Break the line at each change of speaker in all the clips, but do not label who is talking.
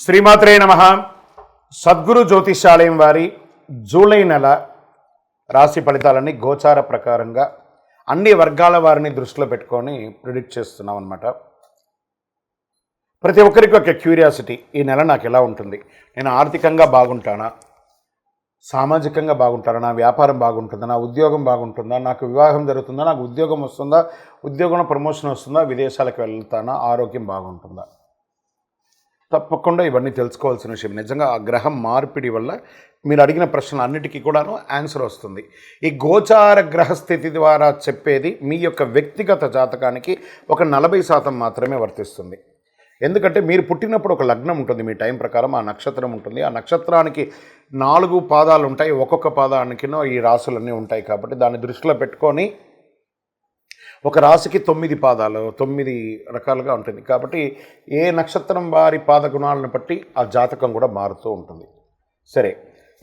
శ్రీమాత్రే నమః. సద్గురు జ్యోతిషాలయం వారి జూలై నెల రాశి ఫలితాలని గోచార ప్రకారంగా అన్ని వర్గాల వారిని దృష్టిలో పెట్టుకొని ప్రిడిక్ట్ చేస్తున్నాం అన్నమాట. ప్రతి ఒక్కరికి ఒక క్యూరియాసిటీ, ఈ నెల నాకు ఎలా ఉంటుంది, నేను ఆర్థికంగా బాగుంటానా, సామాజికంగా బాగుంటానా, నా వ్యాపారం బాగుంటుందా, నా ఉద్యోగం బాగుంటుందా, నాకు వివాహం జరుగుతుందా, నాకు ఉద్యోగం వస్తుందా, ఉద్యోగంలో ప్రమోషన్ వస్తుందా, విదేశాలకు వెళ్తానా, ఆరోగ్యం బాగుంటుందా. తప్పకుండా ఇవన్నీ తెలుసుకోవాల్సిన విషయం. నిజంగా ఆ గ్రహం మార్పిడి వల్ల మీరు అడిగిన ప్రశ్నలు అన్నిటికీ కూడాను ఆన్సర్ వస్తుంది. ఈ గోచార గ్రహస్థితి ద్వారా చెప్పేది మీ యొక్క వ్యక్తిగత జాతకానికి ఒక 40% మాత్రమే వర్తిస్తుంది. ఎందుకంటే మీరు పుట్టినప్పుడు ఒక లగ్నం ఉంటుంది, మీ టైం ప్రకారం ఆ నక్షత్రం ఉంటుంది. ఆ నక్షత్రానికి 4 పాదాలు ఉంటాయి, ఒక్కొక్క పాదానికినో ఈ రాసులన్నీ ఉంటాయి. కాబట్టి దాన్ని దృష్టిలో పెట్టుకొని ఒక రాశికి 9 పాదాలు, 9 రకాలుగా ఉంటుంది. కాబట్టి ఏ నక్షత్రం వారి పాదగుణాలను బట్టి ఆ జాతకం కూడా మారుతూ ఉంటుంది. సరే,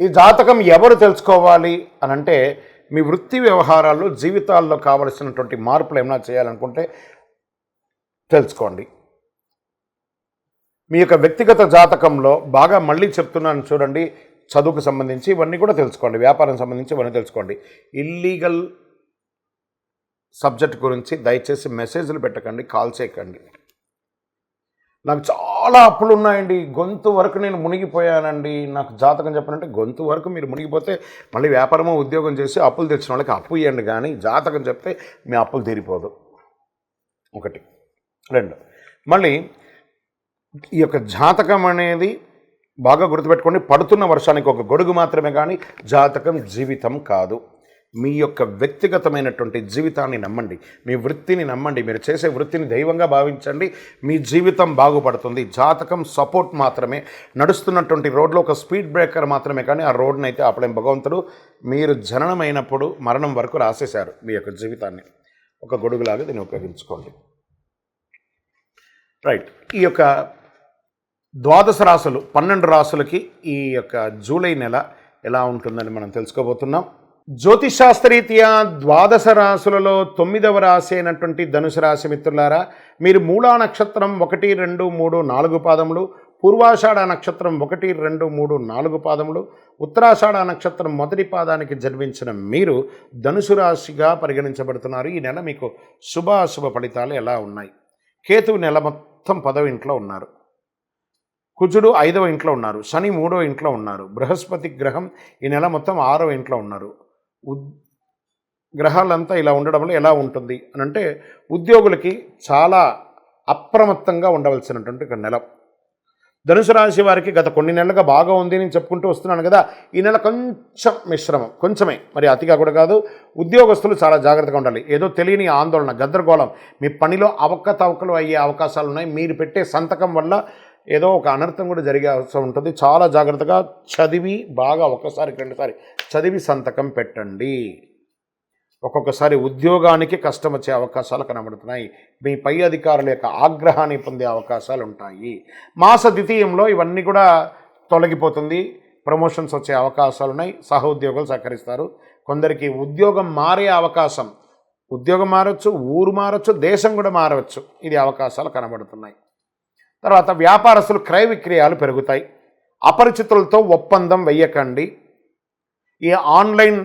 ఈ జాతకం ఎవరు తెలుసుకోవాలి అని అంటే, మీ వృత్తి వ్యవహారాల్లో జీవితాల్లో కావలసినటువంటి మార్పులు ఏమైనా చేయాలనుకుంటే తెలుసుకోండి. మీ యొక్క వ్యక్తిగత జాతకంలో బాగా మళ్ళీ చెప్తున్నాను చూడండి, చదువుకు సంబంధించి ఇవన్నీ కూడా తెలుసుకోండి, వ్యాపారం సంబంధించి ఇవన్నీ తెలుసుకోండి. ఇల్లీగల్ సబ్జెక్ట్ గురించి దయచేసి మెసేజ్లు పెట్టకండి, కాల్ చేయకండి. నాకు చాలా అప్పులు ఉన్నాయండి, గొంతు వరకు నేను మునిగిపోయానండి, నాకు జాతకం చెప్పనంటే గొంతు వరకు మీరు మునిగిపోతే మళ్ళీ వ్యాపారమో ఉద్యోగం చేసి అప్పులు తెచ్చిన వాళ్ళకి అప్పు ఇవ్వండి, కానీ జాతకం చెప్తే మీ అప్పులు తీరిపోదు. 1, 2 మళ్ళీ ఈ యొక్క జాతకం అనేది బాగా గుర్తుపెట్టుకోండి. పడుతున్న వర్షానికి ఒక గొడుగు మాత్రమే, కానీ జాతకం జీవితం కాదు. మీ యొక్క వ్యక్తిగతమైనటువంటి జీవితాన్ని నమ్మండి, మీ వృత్తిని నమ్మండి, మీరు చేసే వృత్తిని దైవంగా భావించండి, మీ జీవితం బాగుపడుతుంది. జాతకం సపోర్ట్ మాత్రమే, నడుస్తున్నటువంటి రోడ్లో ఒక స్పీడ్ బ్రేకర్ మాత్రమే, కానీ ఆ రోడ్ని అయితే ఆపలేం భగవంతుడు. మీరు జననమైనప్పుడు మరణం వరకు రాసేశారు మీ యొక్క జీవితాన్ని, ఒక గొడుగులాగా దీన్ని ఉపయోగించుకోండి. రైట్, ఈ యొక్క 12 రాసులు 12 రాసులకి ఈ యొక్క జూలై నెల ఎలా ఉంటుందని మనం తెలుసుకోబోతున్నాం. జ్యోతిషాస్త్రరీత్యా 12 రాశులలో 9వ రాశి అయినటువంటి ధనుసు రాశి మిత్రులారా, మీరు మూలా నక్షత్రం 1, 2, 3, 4 పాదములు, పూర్వాషాఢ నక్షత్రం 1, 2, 3, 4 పాదములు, ఉత్తరాషాఢ నక్షత్రం మొదటి పాదానికి జన్మించిన మీరు ధనుసు రాశిగా పరిగణించబడుతున్నారు. ఈ నెల మీకు శుభాశుభ ఫలితాలు ఎలా ఉన్నాయి? కేతువు నెల మొత్తం 10వ ఇంట్లో ఉన్నారు, కుజుడు 5వ ఇంట్లో ఉన్నారు, శని 3వ ఇంట్లో ఉన్నారు, బృహస్పతి గ్రహం ఈ నెల మొత్తం 6వ ఇంట్లో ఉన్నారు. గ్రహాలంతా ఇలా ఉండడం వల్ల ఎలా ఉంటుంది అని అంటే, ఉద్యోగులకి చాలా అప్రమత్తంగా ఉండవలసినటువంటి ఒక నెల. ధనుసు రాశి వారికి గత కొన్ని నెలలుగా బాగా ఉంది నేను చెప్పుకుంటూ వస్తున్నాను కదా, ఈ నెల కొంచెం మిశ్రమం, కొంచెమే, మరి అతిగా కూడా కాదు. ఉద్యోగస్తులు చాలా జాగ్రత్తగా ఉండాలి. ఏదో తెలియని ఆందోళన, గందరగోళం, మీ పనిలో అవకతవకలు అయ్యే అవకాశాలు ఉన్నాయి. మీరు పెట్టే సంతకం వల్ల ఏదో ఒక అనర్థం కూడా జరిగే అవసరం ఉంటుంది. చాలా జాగ్రత్తగా చదివి, బాగా ఒకసారికి 2 సారి చదివి సంతకం పెట్టండి. ఒక్కొక్కసారి ఉద్యోగానికి కష్టం వచ్చే అవకాశాలు కనబడుతున్నాయి. మీ పై అధికారుల యొక్క ఆగ్రహాన్ని పొందే అవకాశాలు ఉంటాయి. మాస ద్వితీయంలో ఇవన్నీ కూడా తొలగిపోతుంది. ప్రమోషన్స్ వచ్చే అవకాశాలు ఉన్నాయి. సహోద్యోగులు సహకరిస్తారు. కొందరికి ఉద్యోగం మారే అవకాశం, ఉద్యోగం మారచ్చు, ఊరు మారచ్చు, దేశం కూడా మారవచ్చు. ఇది అవకాశాలు కనబడుతున్నాయి. తర్వాత వ్యాపారస్తులు క్రయ విక్రయాలు పెరుగుతాయి. అపరిచితులతో ఒప్పందం వెయ్యకండి. ఈ ఆన్లైన్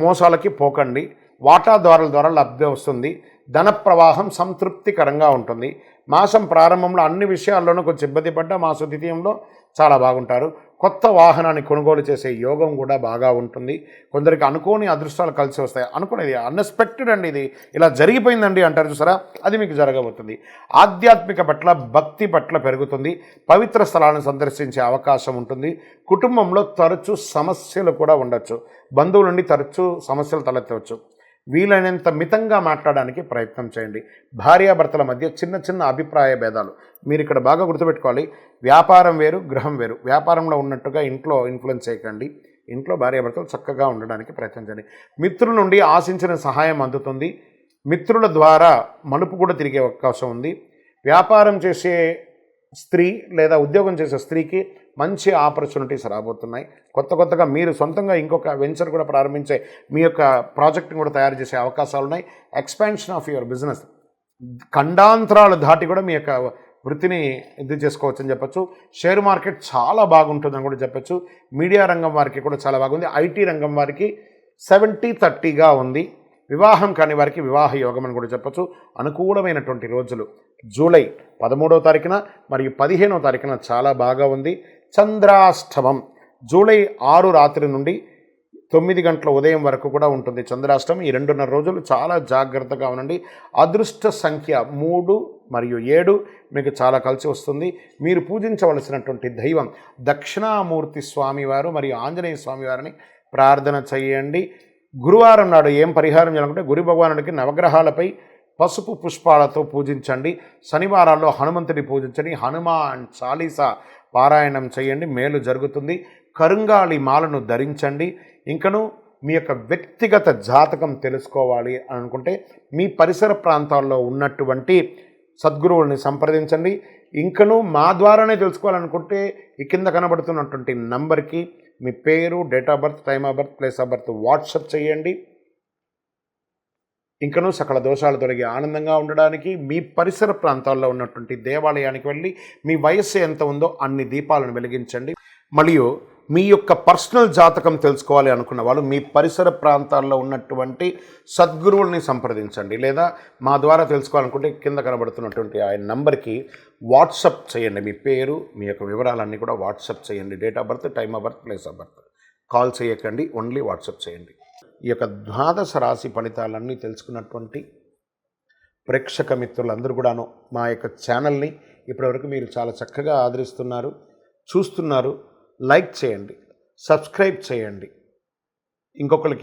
మోసాలకి పోకండి. వాటాదారుల ద్వారా లబ్ధి వస్తుంది. ధన ప్రవాహం సంతృప్తికరంగా ఉంటుంది. మాసం ప్రారంభంలో అన్ని విషయాల్లోనూ కొంచెం ఇబ్బంది పడ్డా మాస ద్వితీయంలో చాలా బాగుంటారు. కొత్త వాహనాన్ని కొనుగోలు చేసే యోగం కూడా బాగా ఉంటుంది. కొందరికి అనుకోని అదృష్టాలు కలిసి వస్తాయి. అనుకునేది అన్ఎక్స్పెక్టెడ్ అండి, ఇది ఇలా జరిగిపోయిందండి అంటారు చూసారా, అది మీకు జరగబోతుంది. ఆధ్యాత్మిక పట్ల, భక్తి పట్ల పెరుగుతుంది. పవిత్ర స్థలాలను సందర్శించే అవకాశం ఉంటుంది. కుటుంబంలో తరచూ సమస్యలు కూడా ఉండొచ్చు. బంధువుల నుండి తరచూ సమస్యలు తలెత్తవచ్చు. వీలైనంత మితంగా మాట్లాడడానికి ప్రయత్నం చేయండి. భార్యాభర్తల మధ్య చిన్న చిన్న అభిప్రాయ భేదాలు మీరు ఇక్కడ బాగా గుర్తుపెట్టుకోవాలి. వ్యాపారం వేరు, గృహం వేరు. వ్యాపారంలో ఉన్నట్టుగా ఇంట్లో ఇన్ఫ్లుయెన్స్ చేయకండి. ఇంట్లో భార్యాభర్తలు చక్కగా ఉండడానికి ప్రయత్నం చేయండి. మిత్రుల నుండి ఆశించిన సహాయం అందుతుంది. మిత్రుల ద్వారా మలుపు కూడా తిరిగే అవకాశం ఉంది. వ్యాపారం చేసే స్త్రీ లేదా ఉద్యోగం చేసే స్త్రీకి మంచి ఆపర్చునిటీస్ రాబోతున్నాయి. కొత్తగా మీరు సొంతంగా ఇంకొక వెంచర్ కూడా ప్రారంభించే, మీ యొక్క ప్రాజెక్ట్ని కూడా తయారు చేసే అవకాశాలు ఉన్నాయి. ఎక్స్పాన్షన్ ఆఫ్ యువర్ బిజినెస్, ఖండాంతరాలు దాటి కూడా మీ యొక్క వృత్తిని ఇది చేసుకోవచ్చు అని చెప్పచ్చు. షేర్ మార్కెట్ చాలా బాగుంటుందని కూడా చెప్పచ్చు. మీడియా రంగం వారికి కూడా చాలా బాగుంది. ఐటీ రంగం వారికి 70-30గా ఉంది. వివాహం కాని వారికి వివాహ యోగం అని కూడా చెప్పచ్చు. అనుకూలమైనటువంటి రోజులు జూలై 13వ తారీఖున మరియు 15వ తారీఖున చాలా బాగా ఉంది. చంద్రాష్టమం జూలై 6 రాత్రి నుండి 9 గంటల ఉదయం వరకు కూడా ఉంటుంది చంద్రాష్టమం. ఈ 2.5 రోజులు చాలా జాగ్రత్తగా ఉండండి. అదృష్ట సంఖ్య 3 మరియు 7 మీకు చాలా కలిసి వస్తుంది. మీరు పూజించవలసినటువంటి దైవం దక్షిణామూర్తి స్వామివారు మరియు ఆంజనేయ స్వామివారిని ప్రార్థన చేయండి. గురువారం నాడు ఏం పరిహారం చేయాలంటే గురు భగవానుడికి నవగ్రహాలపై పసుపు పుష్పాలతో పూజించండి. శనివారాల్లో హనుమంతుడి పూజించండి. హనుమాన్ చాలీసా పారాయణం చేయండి, మేలు జరుగుతుంది. కరుంగాళి మాలను ధరించండి. ఇంకను మీ యొక్క వ్యక్తిగత జాతకం తెలుసుకోవాలి అని అనుకుంటే మీ పరిసర ప్రాంతాల్లో ఉన్నటువంటి సద్గురువుల్ని సంప్రదించండి. ఇంకను మా ద్వారానే తెలుసుకోవాలనుకుంటే ఈ కింద కనబడుతున్నటువంటి నంబర్కి మీ పేరు, date of birth, time of birth, place of birth WhatsApp చేయండి. ఇంకనూ సకల దోషాలు తొలగి ఆనందంగా ఉండడానికి మీ పరిసర ప్రాంతాల్లో ఉన్నటువంటి దేవాలయానికి వెళ్ళి మీ వయస్సు ఎంత ఉందో అన్ని దీపాలను వెలిగించండి. మరియు మీ యొక్క పర్సనల్ జాతకం తెలుసుకోవాలి అనుకున్న వాళ్ళు మీ పరిసర ప్రాంతాల్లో ఉన్నటువంటి సద్గురువుల్ని సంప్రదించండి. లేదా మా ద్వారా తెలుసుకోవాలనుకుంటే కింద కనబడుతున్నటువంటి ఆయన నంబర్కి వాట్సప్ చేయండి. మీ పేరు, మీ యొక్క వివరాలన్నీ కూడా వాట్సప్ చేయండి. Date of birth, time of birth, place of birth. Call చేయకండి, ఓన్లీ వాట్సప్ చేయండి. ఈ యొక్క ద్వాదశ రాశి ఫలితాలన్నీ తెలుసుకున్నటువంటి ప్రేక్షక మిత్రులందరూ కూడాను మా యొక్క ఛానల్ని ఇప్పటివరకు మీరు చాలా చక్కగా ఆదరిస్తున్నారు, చూస్తున్నారు. లైక్ చేయండి, సబ్స్క్రైబ్ చేయండి. ఇంకొకరికి